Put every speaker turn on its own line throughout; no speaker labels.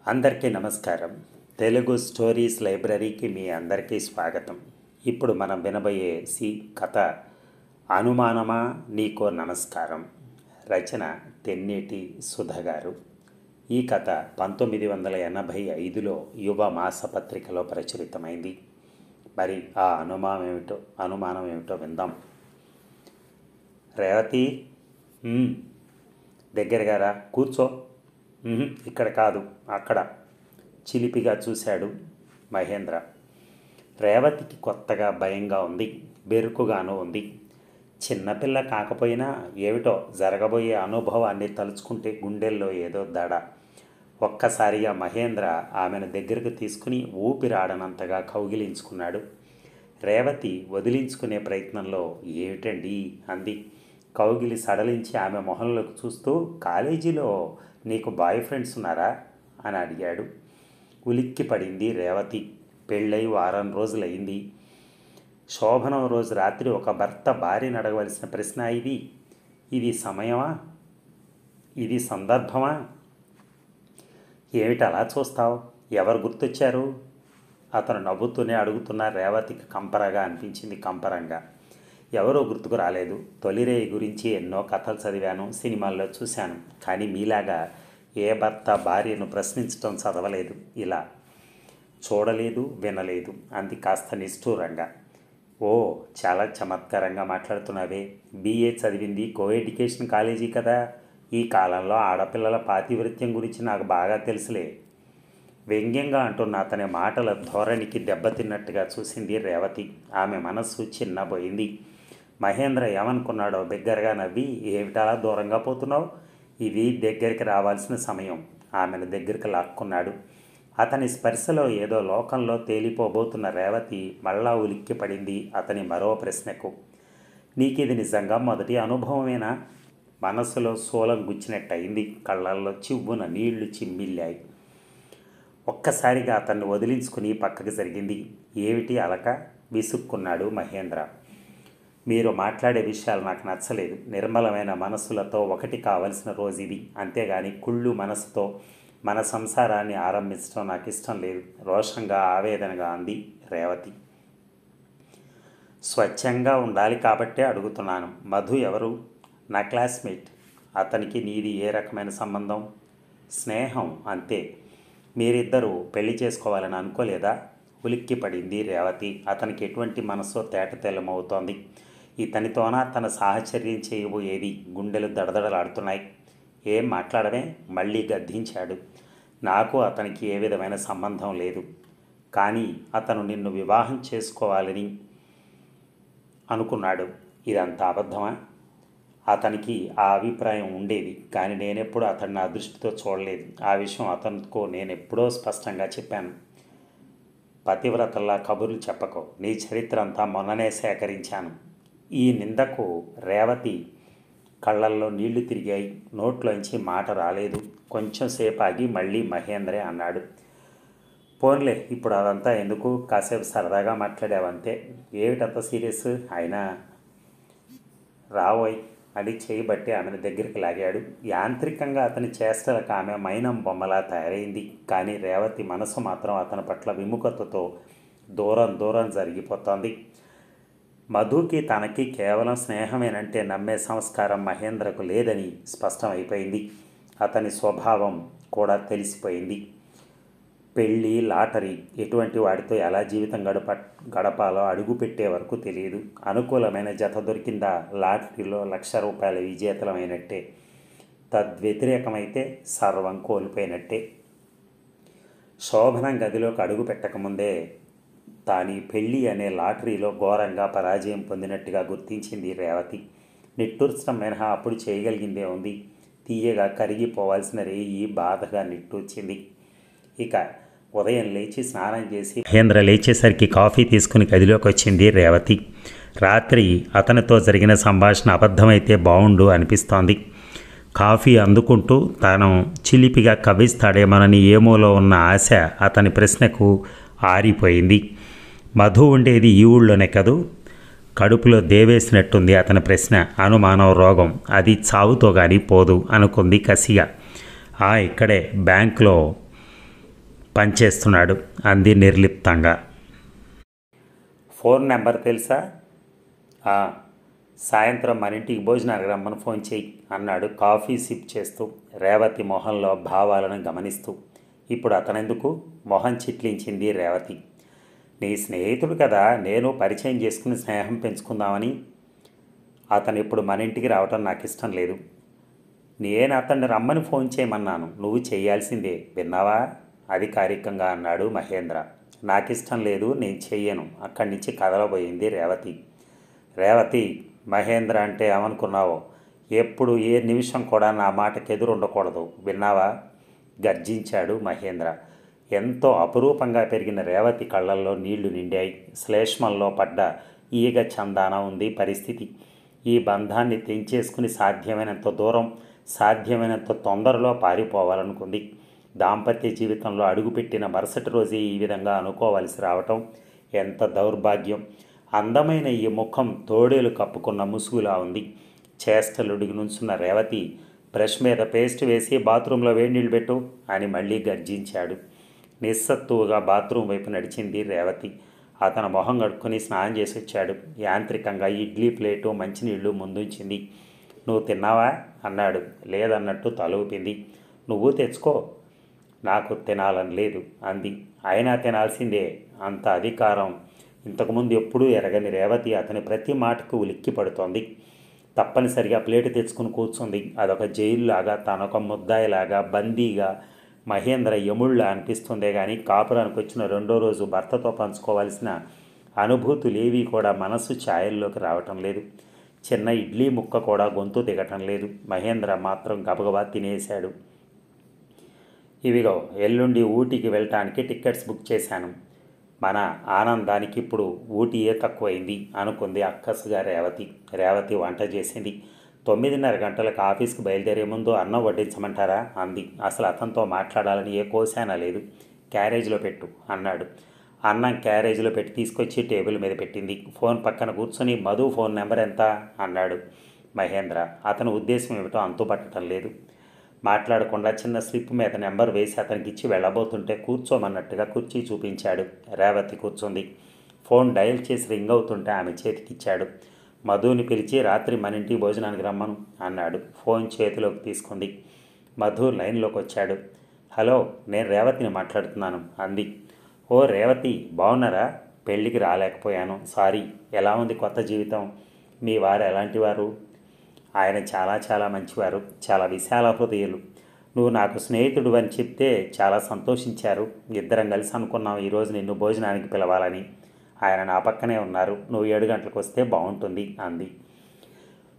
అందరికీ నమస్కారం. తెలుగు స్టోరీస్ లైబ్రరీకి మీ అందరికీ స్వాగతం. ఇప్పుడు మనం వినబోయే కథ అనుమానమా నీకో నమస్కారం. రచన తెన్నేటి సుధ గారు. ఈ కథ 1985లో యువ మాసపత్రికలో ప్రచురితమైంది. మరి ఆ అనుమానం ఏమిటో విందాం. రేవతి, దగ్గరగా రా, కూర్చో. ఇక్కడ కాదు, అక్కడ చిలిపిగా చూశాడు మహేంద్ర. రేవతికి కొత్తగా భయంగా ఉంది, బెరుకుగాను ఉంది. చిన్నపిల్ల కాకపోయినా ఏమిటో జరగబోయే అనుభవాన్ని తలుచుకుంటే గుండెల్లో ఏదో దడ. ఒక్కసారిగా మహేంద్ర ఆమెను దగ్గరకు తీసుకుని ఊపిరాడనంతగా కౌగిలించుకున్నాడు. రేవతి వదిలించుకునే ప్రయత్నంలో ఏమిటండి అంది. కౌగిలి సడలించి ఆమె మొహంలోకి చూస్తూ, కాలేజీలో నీకు బాయ్ ఫ్రెండ్స్ ఉన్నారా అని అడిగాడు. ఉలిక్కి పడింది రేవతి. పెళ్ళై వారం రోజులైంది. శోభనం రోజు రాత్రి ఒక భర్త భార్యను అడగవలసిన ప్రశ్న ఇది. ఇది సమయమా? ఇది సందర్భమా? ఏమిటి అలా చూస్తావు? ఎవరు గుర్తొచ్చారు? అతను నవ్వుతూనే అడుగుతున్న రేవతికి కంపరంగా. ఎవరో గుర్తుకు రాలేదు. తొలిరేయి గురించి ఎన్నో కథలు చదివాను, సినిమాల్లో చూశాను. కానీ మీలాగా ఏ భర్త భార్యను ప్రశ్నించడం చదవలేదు, ఇలా చూడలేదు, వినలేదు అంది కాస్త నిష్ఠూరంగా. ఓ, చాలా చమత్కారంగా మాట్లాడుతున్నావే. BA చదివింది కో ఎడ్యుకేషన్ కాలేజీ కదా. ఈ కాలంలో ఆడపిల్లల పాతివృత్యం గురించి నాకు బాగా తెలుసులే. వ్యంగ్యంగా అంటున్న అతని మాటల ధోరణికి దెబ్బతిన్నట్టుగా చూసింది రేవతి. ఆమె మనస్సు చిన్నబోయింది. మహేంద్ర ఏమనుకున్నాడో బిగ్గరగా నవ్వి, ఏమిటలా దూరంగా పోతున్నావు? ఇది దగ్గరికి రావాల్సిన సమయం. ఆమెను దగ్గరికి లాక్కున్నాడు. అతని స్పర్శలో ఏదో లోకంలో తేలిపోబోతున్న రేవతి మళ్ళా ఉలిక్కి పడింది అతని మరో ప్రశ్నకు. నీకిది నిజంగా మొదటి అనుభవమేనా? మనస్సులో శూలం గుచ్చినట్టయింది. కళ్ళల్లో చివ్వున నీళ్లు చిమ్మిల్లాయి. ఒక్కసారిగా అతన్ని వదిలించుకుని పక్కకు జరిగింది. ఏమిటి అలక? విసుక్కున్నాడు మహేంద్ర. మీరు మాట్లాడే విషయాలు నాకు నచ్చలేదు. నిర్మలమైన మనస్సులతో ఒకటి కావలసిన రోజు ఇది. అంతేగాని కుళ్ళు మనసుతో మన సంసారాన్ని ఆరంభించడం నాకు ఇష్టం లేదు, రోషంగా ఆవేదనగా అంది రేవతి. స్వచ్ఛంగా ఉండాలి కాబట్టే అడుగుతున్నాను. మధు ఎవరు? నా క్లాస్మేట్. అతనికి నీది ఏ రకమైన సంబంధం? స్నేహం, అంతే. మీరిద్దరూ పెళ్లి చేసుకోవాలని అనుకోలేదా? ఉలిక్కి పడింది రేవతి. అతనికి ఎటువంటి మనస్సో తేటతెల్లమవుతోంది. ఇతనితోనా తన సాహచర్యం చేయబోయేది? గుండెలు దడదడలాడుతున్నాయి. ఏం మాట్లాడమే? మళ్ళీ గద్దించాడు. నాకు అతనికి ఏ విధమైన సంబంధం లేదు. కానీ అతను నిన్ను వివాహం చేసుకోవాలని అనుకున్నాడు. ఇదంతా అబద్ధమా? అతనికి ఆ అభిప్రాయం ఉండేది, కానీ నేనెప్పుడు అతన్ని ఆ దృష్టితో చూడలేదు. ఆ విషయం అతనికో నేనెప్పుడో స్పష్టంగా చెప్పాను. పతివ్రతల్లా కబుర్లు చెప్పకో. నీ చరిత్ర అంతా మొన్ననే సేకరించాను. ఈ నిందకు రేవతి కళ్ళల్లో నీళ్లు తిరిగాయి. నోట్లోంచి మాట రాలేదు. కొంచెం సేపు ఆగి మళ్ళీ మహేంద్రే అన్నాడు. పోన్లే, ఇప్పుడు అదంతా ఎందుకు? కాసేపు సరదాగా మాట్లాడావంతే. ఏమిటంత సీరియస్? అయినా రావోయ్ అని చేయబట్టి ఆమెను దగ్గరికి లాగాడు. యాంత్రికంగా అతని చేష్టలకు ఆమె మైనం బొమ్మలా తయారైంది. కానీ రేవతి మనసు మాత్రం అతని పట్ల విముఖతతో దూరం జరిగిపోతోంది. మధుకి తనకి కేవలం స్నేహమేనంటే నమ్మే సంస్కారం మహేంద్రకు లేదని స్పష్టమైపోయింది. అతని స్వభావం కూడా తెలిసిపోయింది. పెళ్ళి, లాటరీ, ఎటువంటి వాడితో ఎలా జీవితం గడపాలో అడుగు పెట్టే వరకు తెలియదు. అనుకూలమైన జత దొరికిందా లాటరీలో ₹1,00,000 విజేతలమైనట్టే. తద్వ్యతిరేకమైతే సర్వం కోల్పోయినట్టే. శోభనం గదిలోకి అడుగు పెట్టకముందే తాను పెళ్ళి అనే లాటరీలో ఘోరంగా పరాజయం పొందినట్టుగా గుర్తించింది రేవతి. నిట్టూర్చడం మినహా అప్పుడు చేయగలిగిందే ఉంది. తీయగా కరిగిపోవాల్సిన రేయి బాధగా నిట్టూర్చింది. ఇక ఉదయం లేచి స్నానం చేసి మహేంద్ర లేచేసరికి కాఫీ తీసుకుని గదిలోకి వచ్చింది రేవతి. రాత్రి అతనితో జరిగిన సంభాషణ అబద్ధమైతే బావుండు అనిపిస్తోంది. కాఫీ అందుకుంటూ తాను చిలిపిగా కవ్విస్తాడేమోనని ఏమోలో ఉన్న ఆశ అతని ప్రశ్నకు ఆరిపోయింది. మధు ఉండేది ఈ ఊళ్ళోనే కదూ? కడుపులో దేవేసినట్టుంది అతని ప్రశ్న. అనుమానం రోగం, అది చావుతో కానీ పోదు అనుకుంది కసిగా. ఇక్కడే బ్యాంకులో పనిచేస్తున్నాడు అంది నిర్లిప్తంగా. ఫోన్ నెంబర్ తెలుసా? "ఆ, సాయంత్రం మన ఇంటికి భోజనానికి రమ్మని ఫోన్ చెయ్యి" అన్నాడు కాఫీ సిప్ చేస్తూ, రేవతి మొహంలో భావాలను గమనిస్తూ. ఇప్పుడు అతనెందుకు? మొహం చిట్లించింది రేవతి. నీ స్నేహితుడు కదా, నేను పరిచయం చేసుకుని స్నేహం పెంచుకుందామని. అతను ఇప్పుడు మన ఇంటికి రావటం నాకు ఇష్టం లేదు. నేను అతన్ని రమ్మని ఫోన్ చేయమన్నాను, నువ్వు చేయాల్సిందే, విన్నావా? అధికారికంగా అన్నాడు మహేంద్ర. నాకిష్టం లేదు, నేను చెయ్యను. అక్కడి నుంచి కదలబోయింది రేవతి. రేవతి, మహేంద్ర అంటే ఏమనుకున్నావో? ఎప్పుడు ఏ నిమిషం కూడా నా మాటకు ఎదురు ఉండకూడదు, విన్నావా? గర్జించాడు మహేంద్ర. ఎంతో అపురూపంగా పెరిగిన రేవతి కళ్ళల్లో నీళ్లు నిండాయి. శ్లేష్మంలో పడ్డ ఈగ చందాన ఉంది పరిస్థితి. ఈ బంధాన్ని తెంచేసుకుని సాధ్యమైనంత దూరం, సాధ్యమైనంత తొందరలో పారిపోవాలనుకుంది. దాంపత్య జీవితంలో అడుగుపెట్టిన మరుసటి రోజే ఈ విధంగా అనుకోవలసి రావటం ఎంత దౌర్భాగ్యం. అందమైన ఈ ముఖం తోడేలు కప్పుకున్న ముసుగులా ఉంది. చేష్టలుడిగి నుంచున్న రేవతి బ్రష్ మీద పేస్ట్ వేసి బాత్రూంలో వేడినీళ్ళు పెట్టు అని మళ్ళీ గర్జించాడు. నిస్సత్తువుగా బాత్రూం వైపు నడిచింది రేవతి. అతను మొహం కడుక్కొని స్నానం చేసి వచ్చాడు. యాంత్రికంగా ఇడ్లీ ప్లేటు మంచినీళ్ళు ముందుంచింది. "నువ్వు తిన్నావా?" అన్నాడు. లేదన్నట్టు తల ఊపింది. "నువ్వు తెచ్చుకో." "నాకు తినాలని లేదు" అంది. అయినా తినాల్సిందే. అంత అధికారం ఇంతకుముందు ఎప్పుడూ ఎరగని రేవతి అతని ప్రతి మాటకు ఉలిక్కి పడుతోంది. తప్పనిసరిగా ప్లేటు తెచ్చుకుని కూర్చుంది. అదొక జైలులాగా, తనొక ముద్దాయిలాగా, బందీగా, మహేంద్ర యముళ్ళ అనిపిస్తుందే కానీ కాపురానికి వచ్చిన రెండో రోజు భర్తతో పంచుకోవాల్సిన అనుభూతులేవీ కూడా మనస్సు ఛాయల్లోకి రావటం లేదు. చిన్న ఇడ్లీ ముక్క కూడా గొంతు దిగటం లేదు. మహేంద్ర మాత్రం గబగబా తినేశాడు. "ఇవిగో, ఎల్లుండి ఊటీకి వెళ్ళటానికి టికెట్స్ బుక్ చేశాను." మన ఆనందానికి ఇప్పుడు ఊటీయే తక్కువైంది అనుకుంది అక్కసుగా రేవతి. రేవతి వంట చేసింది. 9:30 గంటలకు ఆఫీస్కి బయలుదేరే ముందు అన్నం వడ్డించమంటారా అంది. అసలు అతనితో మాట్లాడాలని ఏ కోశానా లేదు. "క్యారేజ్లో పెట్టు" అన్నాడు. అన్నం క్యారేజ్లో పెట్టి తీసుకొచ్చి టేబుల్ మీద పెట్టింది. ఫోన్ పక్కన కూర్చొని "మధు ఫోన్ నెంబర్ ఎంత?" అన్నాడు మహేంద్ర. అతని ఉద్దేశం ఏమిటో అంతుపట్టడం లేదు. మాట్లాడకుండా చిన్న స్లిప్ మీద నెంబర్ వేసి అతనికి ఇచ్చి వెళ్ళబోతుంటే కూర్చోమన్నట్టుగా కుర్చీ చూపించాడు. రేవతి కూర్చుంది. ఫోన్ డయల్ చేసి రింగ్ అవుతుంటే ఆమె చేతికిచ్చాడు. "మధుని పిలిచి రాత్రి మన ఇంటికి భోజనానికి రమ్మను" అన్నాడు. ఫోన్ చేతిలోకి తీసుకుంది. మధు లైన్లోకి వచ్చాడు. "హలో, నేను రేవతిని మాట్లాడుతున్నాను" అంది. "ఓ రేవతి, బాగున్నారా? పెళ్ళికి రాలేకపోయాను, సారీ. ఎలా ఉంది కొత్త జీవితం? మీ వారు ఎలాంటి వారు?" "ఆయన చాలా చాలా మంచివారు, చాలా విశాల హృదయులు. నువ్వు నాకు స్నేహితుడు అని చెప్తే చాలా సంతోషించారు. ఇద్దరం కలిసి అనుకున్నాం ఈరోజు నిన్ను భోజనానికి పిలవాలని. ఆయన నా పక్కనే ఉన్నారు. నువ్వు 7 గంటలకు వస్తే బాగుంటుంది" అంది.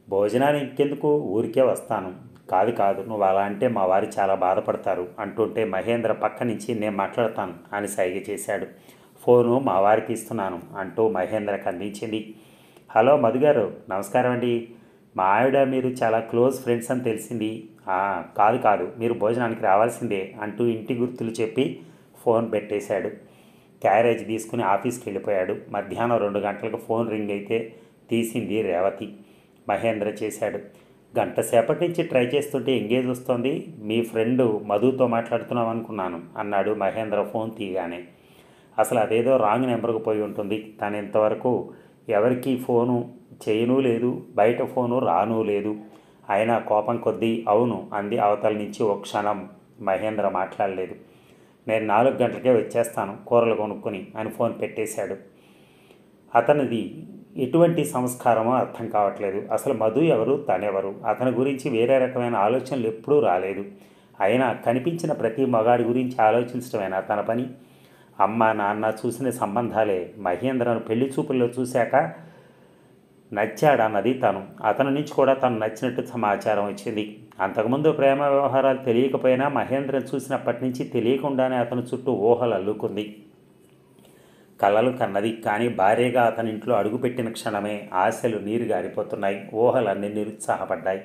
"భోజనానికి ఇంకెందుకు, ఊరికే వస్తాను." "కాదు కాదు, నువ్వు అలా అంటే మా వారు చాలా బాధపడతారు" అంటుంటే మహేంద్ర పక్క నుంచి "నేను మాట్లాడతాను" అని సైగ చేశాడు. "ఫోను మా వారికి ఇస్తున్నాను" అంటూ మహేంద్రకు అందించింది. "హలో మధుగారు, నమస్కారం అండి. మా ఆవిడ మీరు చాలా క్లోజ్ ఫ్రెండ్స్ అని తెలిసింది." కాదు కాదు, మీరు భోజనానికి రావాల్సిందే" అంటూ ఇంటి గుర్తులు చెప్పి ఫోన్ పెట్టేశాడు. క్యారేజ్ తీసుకుని ఆఫీస్కి వెళ్ళిపోయాడు. మధ్యాహ్నం 2 గంటలకు ఫోన్ రింగ్ అయితే తీసింది రేవతి. మహేంద్ర చేశాడు. "గంట సేపటి నుంచి ట్రై చేస్తుంటే ఎంగేజ్ వస్తోంది. మీ ఫ్రెండ్ మధుతో మాట్లాడుతున్నాం అనుకున్నాను" అన్నాడు మహేంద్ర ఫోన్ తీయగానే. "అసలు అదేదో రాంగ్ నెంబర్కు పోయి ఉంటుంది. తను ఇంతవరకు ఎవరికీ ఫోను చేయనూ లేదు, బయట ఫోను రానూ లేదు." అయినా కోపం కొద్దీ "అవును" అంది అవతల నుంచి. ఓ క్షణం మహేంద్ర మాట్లాడలేదు. "నేను 4 గంటలకే వచ్చేస్తాను కూరలు కొనుక్కొని" అని ఫోన్ పెట్టేశాడు. అతనిది ఎటువంటి సంస్కారమో అర్థం కావట్లేదు. అసలు మధు ఎవరు, తనెవరు? అతని గురించి వేరే రకమైన ఆలోచనలు ఎప్పుడూ రాలేదు. అయినా కనిపించిన ప్రతి మగాడి గురించి ఆలోచించడమేనా తన పని? అమ్మ నాన్న చూసిన సంబంధాలే. మహేంద్రను పెళ్లి చూపుల్లో చూశాక నచ్చాడన్నది తను. అతని నుంచి కూడా తను నచ్చినట్టు సమాచారం వచ్చింది. అంతకుముందు ప్రేమ వ్యవహారాలు తెలియకపోయినా మహేంద్రను చూసినప్పటి నుంచి తెలియకుండానే అతని చుట్టూ ఊహలు అల్లుకుంది. కలలు కన్నది. కానీ భార్యగా అతని ఇంట్లో అడుగుపెట్టిన క్షణమే ఆశలు నీరు గారిపోతున్నాయి. ఊహలన్నీ నిరుత్సాహపడ్డాయి.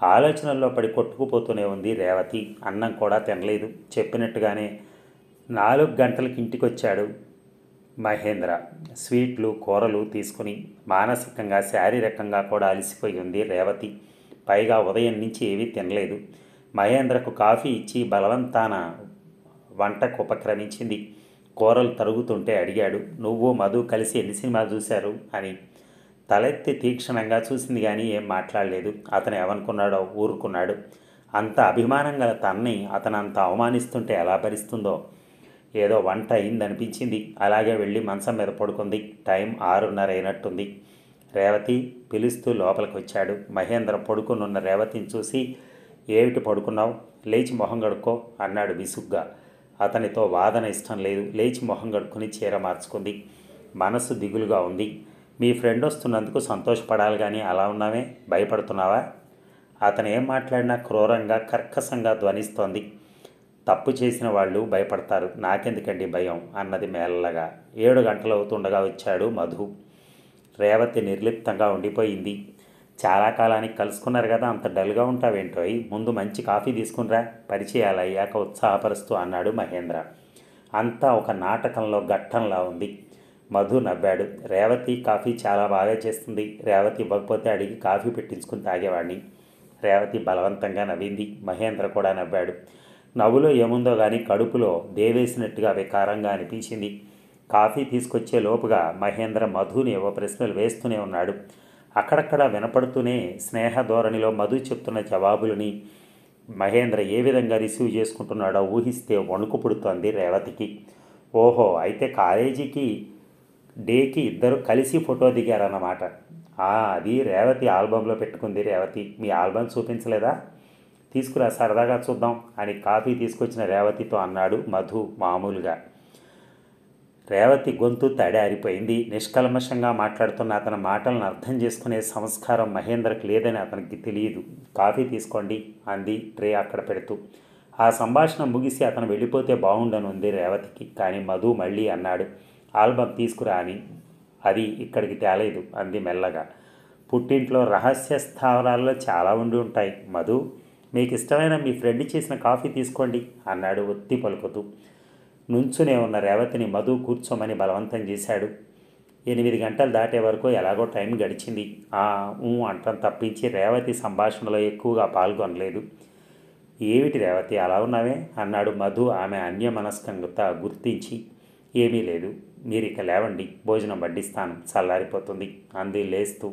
ఆలోచనల్లో పడి కొట్టుకుపోతూనే ఉంది రేవతి. అన్నం కూడా తినలేదు. చెప్పినట్టుగానే 4 గంటలకి ఇంటికొచ్చాడు మహేంద్ర. స్వీట్లు కూరలు తీసుకుని. మానసికంగా శారీరకంగా కూడా అలసిపోయి ఉంది రేవతి. పైగా ఉదయం నుంచి ఏవీ తినలేదు. మహేంద్రకు కాఫీ ఇచ్చి బలవంతాన వంటకు ఉపక్రమించింది. కూరలు తరుగుతుంటే అడిగాడు, నువ్వు మధు కలిసి ఎన్ని సినిమాలు చూశారు అని. తలెత్తి తీక్షణంగా చూసింది కానీ ఏం మాట్లాడలేదు. అతను ఏమనుకున్నాడో ఊరుకున్నాడు. అంత అభిమానం గల తన్ని అతను అంత అవమానిస్తుంటే ఎలా భరిస్తుందో. ఏదో వంట అయిందనిపించింది. అలాగే వెళ్ళి మంచం మీద పడుకుంది. టైం 6:30 అయినట్టుంది. రేవతి పిలుస్తూ లోపలికి వచ్చాడు. మహేంద్ర పడుకునున్న రేవతిని చూసి, ఏమిటి పడుకున్నావు, లేచి మొహం కడుక్కో అన్నాడు విసుగ్గా. అతనితో వాదన ఇష్టం లేదు. లేచి మొహం కడుక్కుని చీర మార్చుకుంది. మనసు దిగులుగా ఉంది. మీ ఫ్రెండ్ వస్తున్నందుకు సంతోషపడాలి కానీ అలా ఉన్నామే, భయపడుతున్నావా? అతను ఏం మాట్లాడినా క్రూరంగా కర్కశంగా ధ్వనిస్తోంది. తప్పు చేసిన వాళ్ళు భయపడతారు, నాకెందుకండి భయం అన్నది మెల్లగా. 7 గంటలు అవుతుండగా వచ్చాడు మధు. రేవతి నిర్లిప్తంగా ఉండిపోయింది. చాలా కాలానికి కలుసుకున్నారు కదా, అంత డల్గా ఉంటావేంటోయ్, ముందు మంచి కాఫీ తీసుకునిరా, పరిచయాలు అయ్యాక ఉత్సాహపరుస్తూ అన్నాడు మహేంద్ర. అంతా ఒక నాటకంలో ఘట్టంలా ఉంది. మధు నవ్వాడు. రేవతి కాఫీ చాలా బాగా చేస్తుంది. రేవతి ఇవ్వకపోతే అడిగి కాఫీ పెట్టించుకుని తాగేవాడిని. రేవతి బలవంతంగా నవ్వింది. మహేంద్ర కూడా నవ్వాడు. నవ్వులో ఏముందో కానీ కడుపులో దేవేసినట్టుగా వికారంగా అనిపించింది. కాఫీ తీసుకొచ్చే లోపుగా మహేంద్ర మధుని ఏవో ప్రశ్నలు వేస్తూనే ఉన్నాడు. అక్కడక్కడ వినపడుతూనే స్నేహ ధోరణిలో మధు చెప్తున్న జవాబులని మహేంద్ర ఏ విధంగా రిసీవ్ చేసుకుంటున్నాడో ఊహిస్తే వణుకు పుడుతోంది రేవతికి. ఓహో, అయితే కాలేజీకి డేకి ఇద్దరు కలిసి ఫోటో దిగారన్నమాట. అది రేవతి ఆల్బంలో పెట్టుకుంది. రేవతి, మీ ఆల్బం చూపించలేదా? తీసుకురా, సరదాగా చూద్దాం అని కాఫీ తీసుకొచ్చిన రేవతితో అన్నాడు మధు మామూలుగా. రేవతి గొంతు తడారిపోయింది. నిష్కల్మషంగా మాట్లాడుతున్న అతని మాటలను అర్థం చేసుకునే సంస్కారం మహేంద్రకు లేదని అతనికి తెలియదు. కాఫీ తీసుకోండి అంది ట్రే అక్కడ పెడుతూ. ఆ సంభాషణ ముగిసి అతను వెళ్ళిపోతే బాగుండనుంది రేవతికి. కానీ మధు మళ్ళీ అన్నాడు, ఆల్బం తీసుకురా అని. అది ఇక్కడికి తేలేదు అంది మెల్లగా. పుట్టింట్లో రహస్య స్థావరాల్లో చాలా ఉండి ఉంటాయి మధు. మీకు ఇష్టమైన మీ ఫ్రెండ్ చేసిన కాఫీ తీసుకోండి అన్నాడు ఒత్తి పలుకుతూ. నుంచునే ఉన్న రేవతిని మధు కూర్చోమని బలవంతం చేశాడు. 8 గంటలు దాటే వరకు ఎలాగో టైం గడిచింది. అంటం తప్పించి రేవతి సంభాషణలో ఎక్కువగా పాల్గొనలేదు. ఏమిటి రేవతి అలా ఉన్నావే అన్నాడు మధు ఆమె అన్యమనస్కంగత గుర్తించి. ఏమీ లేదు, మీరు ఇక లేవండి, భోజనం వడ్డిస్తాను, చల్లారిపోతుంది అంది లేస్తూ.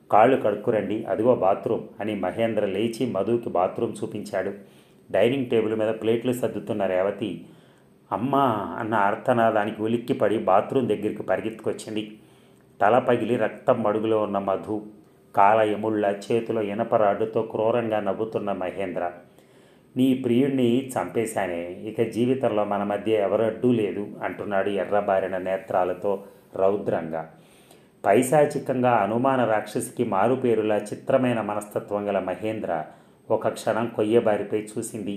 కాళ్ళు కడుక్కురండి, అదిగో బాత్రూమ్ అని మహేంద్ర లేచి మధుకి బాత్రూమ్ చూపించాడు. డైనింగ్ టేబుల్ మీద ప్లేట్లు సర్దుతున్న రేవతి అమ్మా అన్న ఆర్తనాదానికి ఉలిక్కిపడి బాత్రూమ్ దగ్గరికి పరిగెత్తుకొచ్చింది. తల పగిలి రక్తం మడుగులో ఉన్న మధు, కాల ఎముళ్ళ చేతిలో ఇనపరాడుతో క్రూరంగా నవ్వుతున్న మహేంద్ర. నీ ప్రియుణ్ణి చంపేశానే, ఇక జీవితంలో మన మధ్య ఎవరడ్డూ లేదు అంటున్నాడు ఎర్రబారిన నేత్రాలతో రౌద్రంగా. పైశాచికంగా అనుమాన రాక్షసికి మారుపేరులా చిత్రమైన మనస్తత్వం గల మహేంద్ర ఒక క్షణం కొయ్యబారిపై చూసింది.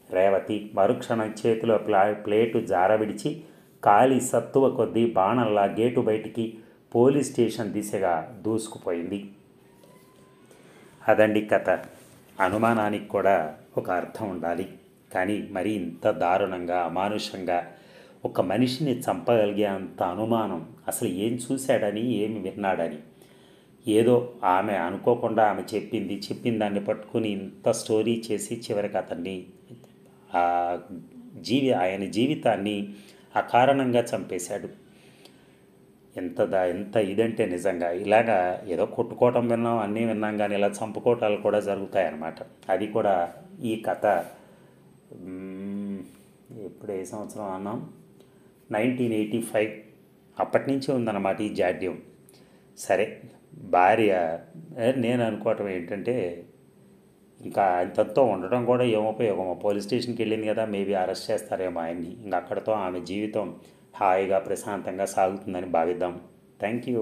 రేవతి మరుక్షణం చేతిలో ప్లేటు జారవిడిచి కాలి సత్తువ కొద్దీ బాణంలా గేటు బయటికి పోలీస్ స్టేషన్ దిశగా దూసుకుపోయింది. అదండి కథ. అనుమానానికి కూడా ఒక అర్థం ఉండాలి. కానీ మరి ఇంత దారుణంగా అమానుషంగా ఒక మనిషిని చంపగలిగే అంత అనుమానం అసలు ఏం చూశాడని, ఏమి విన్నాడని. ఏదో ఆమె అనుకోకుండా ఆమె చెప్పిన దాన్ని పట్టుకుని ఇంత స్టోరీ చేసి చివరికి అతన్ని ఆయన జీవితాన్ని అకారణంగా చంపేశాడు. ఎంత ఇదంటే నిజంగా ఇలాగా ఏదో కొట్టుకోవటం విన్నాం, అన్నీ విన్నాం, కానీ ఇలా చంపుకోవటాలు కూడా జరుగుతాయన్నమాట. అది కూడా ఈ కథ ఎప్పుడు ఏ సంవత్సరం అన్నాం, 1985 అప్పటి నుంచి ఉందన్నమాట ఈ జాడ్యం. సరే, భార్య నేను అనుకోవటం ఏంటంటే ఇంకా అంతతో ఉండడం కూడా ఏమోపయోగమో, పోలీస్ స్టేషన్కి వెళ్ళింది కదా, మేబీ అరెస్ట్ చేస్తారేమో ఆయన్ని. ఇంకా అక్కడితో ఆమె జీవితం హాయిగా ప్రశాంతంగా సాగుతుందని భావిద్దాం. Thank you.